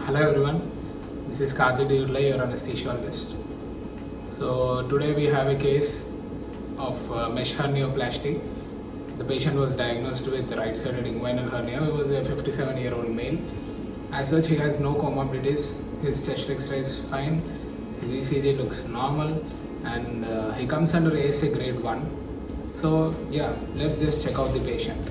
Hello everyone, this is Karthik Devulai, your anesthesiologist. So today we have a case of mesh hernioplasty. The patient was diagnosed with right-sided inguinal hernia. He was a 57-year-old male. As such, he has no comorbidities. His chest X-ray is fine. His ECG looks normal, and he comes under ASA grade 1. So yeah, let's just check out the patient.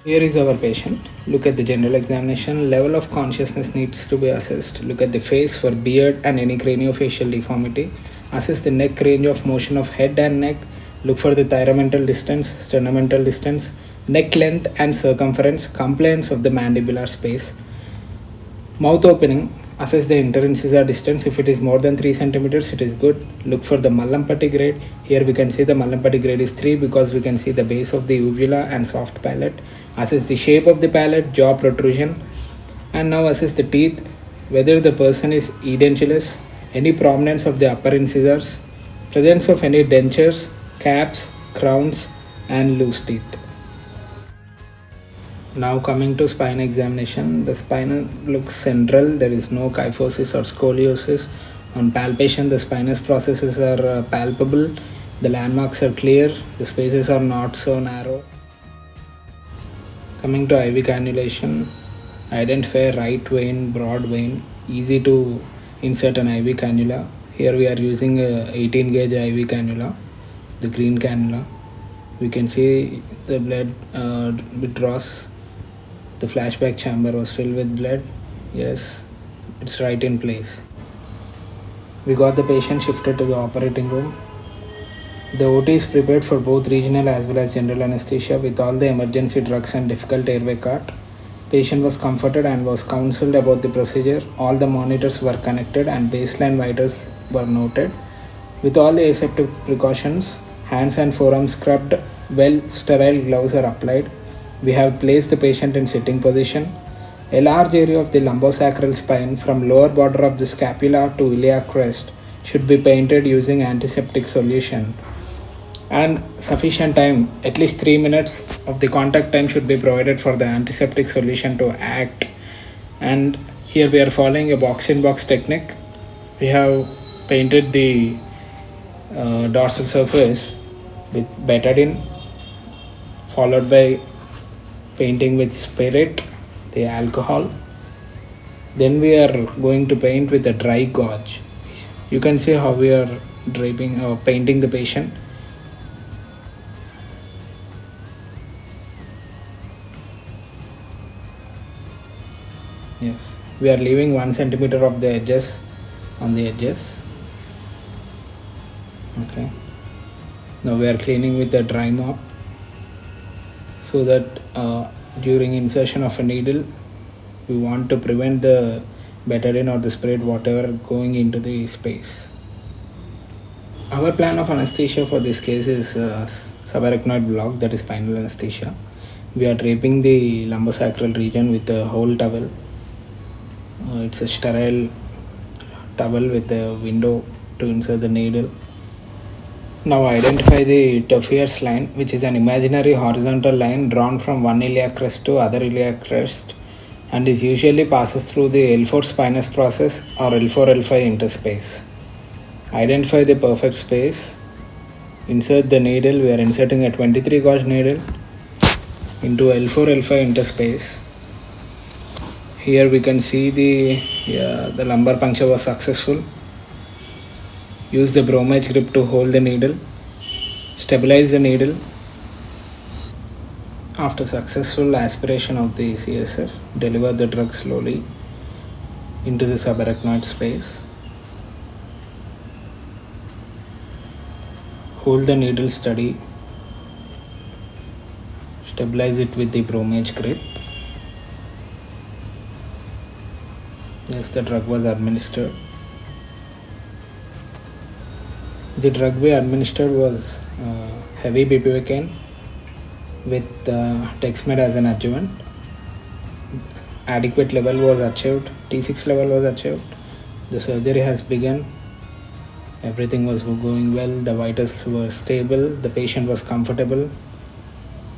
Here is our patient. Look at the general examination. Level of consciousness needs to be assessed. Look at the face for beard and any craniofacial deformity. Assess the neck range of motion of head and neck. Look for the thyromental distance, sternomental distance, neck length and circumference, compliance of the mandibular space. Mouth opening. Assess the interincisor distance. If it is more than 3 centimeters, it is good. Look for the Mallampati grade. Here we can see the Mallampati grade is 3 because we can see the base of the uvula and soft palate. Assess the shape of the palate, jaw protrusion, and now assess the teeth, whether the person is edentulous, any prominence of the upper incisors, presence of any dentures, caps, crowns, and loose teeth. Now coming to spine examination, the spine looks central, there is no kyphosis or scoliosis. On palpation, the spinous processes are palpable, the landmarks are clear, the spaces are not so narrow. Coming to IV cannulation, identify right vein, broad vein, easy to insert an IV cannula. Here we are using a 18 gauge IV cannula, the green cannula. We can see the blood withdraws. The flashback chamber was filled with blood. Yes, it's right in place. We got the patient shifted to the operating room. The OT is prepared for both regional as well as general anesthesia with all the emergency drugs and difficult airway cart. Patient was comforted and was counseled about the procedure. All the monitors were connected and baseline vitals were noted. With all the aseptic precautions, hands and forearms scrubbed, well sterile gloves are applied. We have placed the patient in sitting position. A large area of the lumbosacral spine from lower border of the scapula to iliac crest should be painted using antiseptic solution. And sufficient time, at least 3 minutes of the contact time should be provided for the antiseptic solution to act. And here we are following a box in box technique. We have painted the dorsal surface with betadine, followed by painting with spirit, the alcohol. Then we are going to paint with a dry gauze. You can see how we are draping or painting the patient. Yes, we are leaving 1 centimeter of the edges on the edges. Okay, now we are cleaning with a dry mop so that during insertion of a needle we want to prevent the betadine or the spirit whatever going into the space. Our plan of anesthesia for this case is subarachnoid block, that is spinal anesthesia. We are draping the lumbosacral region with a whole towel. It's a sterile towel with a window to insert the needle. Now identify the Toffier's line, which is an imaginary horizontal line drawn from one iliac crest to other iliac crest and is usually passes through the L4 spinous process or L4-L5 interspace. Identify the perfect space. Insert the needle. We are inserting a 23 gauge needle into L4-L5 interspace. Here we can see the lumbar puncture was successful. Use the bromage grip to hold the needle. Stabilize the needle. After successful aspiration of the CSF, deliver the drug slowly into the subarachnoid space. Hold the needle steady. Stabilize it with the bromage grip. Yes, the drug was administered. The drug we administered was heavy bupivacaine with Dexmed as an adjuvant. Adequate level was achieved. T6 level was achieved. The surgery has begun. Everything was going well. The vitals were stable. The patient was comfortable.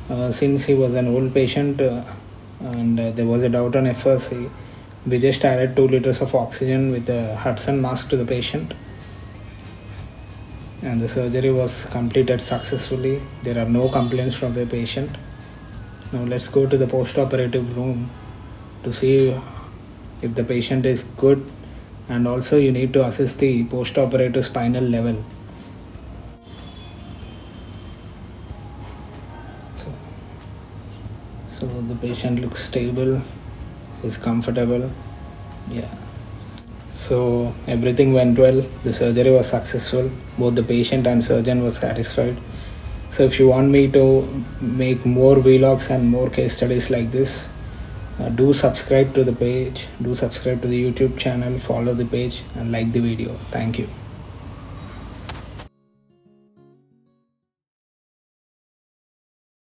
Since he was an old patient and there was a doubt on FRC, we just added 2 liters of oxygen with a Hudson mask to the patient, and the surgery was completed successfully. There are no complaints from the patient. Now let's go to the post-operative room to see if the patient is good, and also you need to assess the post-operative spinal level. So the patient looks stable, is comfortable. Yeah. So everything went well. The surgery was successful. Both the patient and surgeon were satisfied. So if you want me to make more vlogs and more case studies like this, do subscribe to the page, do subscribe to the YouTube channel, follow the page and like the video. Thank you.